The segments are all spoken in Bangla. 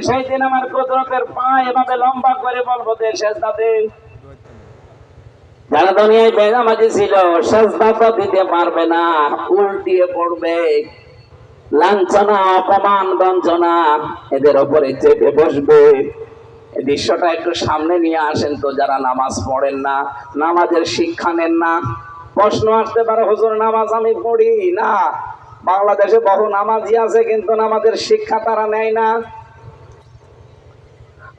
সেই দিন আমার কুদরতের পা এভাবে লম্বা করে বলবো যে সেজদাতে। যারা দুনিয়ায় বেনামাজি ছিল সেজদা তো দিতে পারবে না, উল্টিয়ে পড়বে। লাঞ্ছনা, অপমান, বঞ্চনা এদের উপরে চেপে বসবে। এই দৃশ্যটা একটু সামনে নিয়ে আসেন তো, যারা নামাজ পড়েন না, নামাজের শিক্ষা নেন না। প্রশ্ন আসতে পারে, হুজুর নামাজ আমি পড়ি না। বাংলাদেশে বহু নামাজি আছে কিন্তু নামাজের শিক্ষা তারা নেয় না।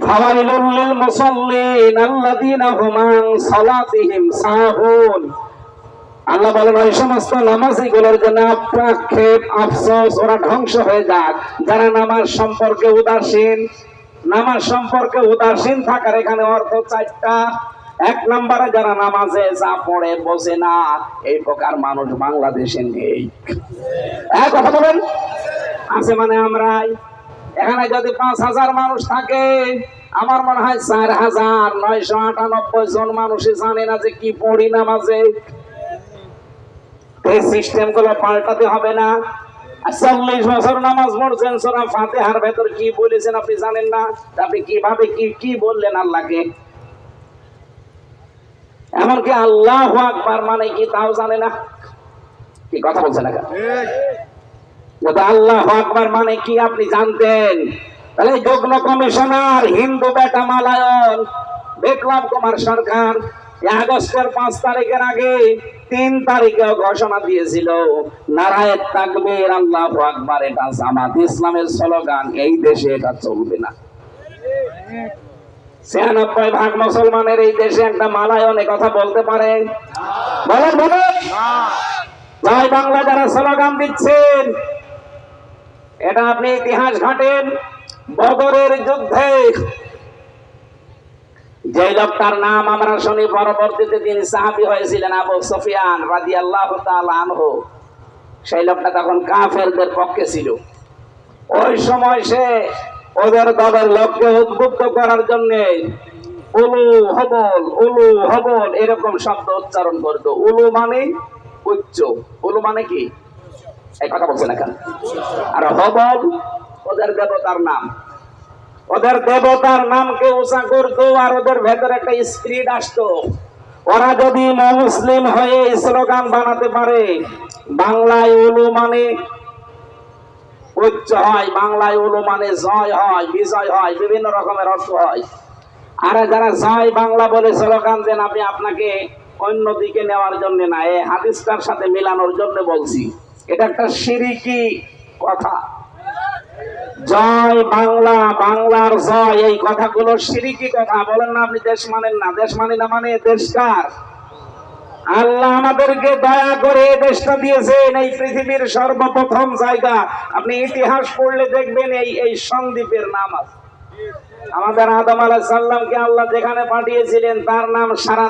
ফাওয়াইলুল লিল মুসাল্লিন আল্লাযীনা হুম আন সালাতিহিম সাহুন। আল্লাহ বলেন ওই সমস্ত নামাজীগুলোর জন্য আক্ষেপ, আফসোস, ওরা ধ্বংস হয়ে যাক যারা নামাজ সম্পর্কে উদাসীন। নামাজ সম্পর্কে উদাসীন থাকার এখানে অর্থ চারটা। এক নম্বরে যারা নামাজে যা পড়ে বোঝে না, এই প্রকার মানুষ বাংলাদেশে নেই। এক কথা বলেন, আছে মানে আমরাই। এখানে যদি 5,000 মানুষ থাকে, আমার মনে হয় 4,998 জন মানুষই জানে না যে কি পড়ি নামাজে। এই সিস্টেম গুলো পাল্টাতে হবে না। 40 বছর নামাজ পড়ছেন, সূরা ফাতিহার ভেতর কি বলেছেন আপনি জানেন না? আপনি কিভাবে কি বললেন আল্লাহকে? এমনকি আল্লাহু আকবার মানে কি তাও জানে না। কি কথা বলছেন না? যদি আল্লাহু আকবার মানে কি আপনি জানতেন, তাহলে যুগ্ম কমিশনার হিন্দু বেটা মালায়ন বিপ্লব কুমার সরকার আগস্টের 5 তারিখের আগে 3 তারিখে ঘোষণা দিয়েছিল, নারায়ে তাকবীর আল্লাহু আকবার এটা জামাত ইসলামের স্লোগান, এই দেশে এটা চলবে না। 96% মুসলমানের এই দেশে একটা মালায়ন কথা বলতে পারে? বলেন বলেন। জয় বাংলা যারা স্লোগান দিচ্ছেন, এটা আপনি ইতিহাস ঘাটেন। বদরের যুদ্ধে যে লোকটার নাম আমরা শুনি, পরবর্তীতে তিনি সাহাবী হয়েছিলেন, আবু সুফিয়ান রাদিয়াল্লাহু তাআলা আনহু, সেই লোকটা তখন কাফেরদের পক্ষে ছিল। ওই সময় সে ওদের দলের লোককে উদ্বুদ্ধ করার জন্য উলু হবল এরকম শব্দ উচ্চারণ করতো। উলু মানে উচ্চ, উলু মানে কি, এই কথা বলছে না কেন? আর হবল ওদের দেবতার নাম, ওদের দেবতার নামকে উঁচা করতো, আর ওদের ভেতরে একটা স্পিরিট আসতো। ওরা যদি মুসলিম হয়ে স্লোগান বানাতে পারে, বাংলায় উলু মানে উচ্চ হয়, বাংলায় উলু মানে জয় হয়, বিজয় হয়, বিভিন্ন রকমের অর্থ হয়। আর যারা জয় বাংলা বলে স্লোগান দেন, আমি আপনাকে অন্যদিকে নেওয়ার জন্য না, এই হাদিসটার সাথে মিলানোর জন্য বলছি, এটা একটা শিরকি কথা। জয় বাংলা, বাংলার জয়, এই কথাগুলো শিরকি কথা। বলেন না আপনি দেশ মানেন না। দেশ মানি না মানে দেশ কার? আল্লাহ আমাদেরকে দয়া করে এই দেশটা দিয়েছেন, এই পৃথিবীর সর্বপ্রথম জায়গা। আপনি ইতিহাস পড়লে দেখবেন এই সন্দ্বীপের নাম আছে। আমাদের আদম আলাইহিস সালামকে আল্লাহ যেখানে পাঠিয়েছিলেন তার নাম সারা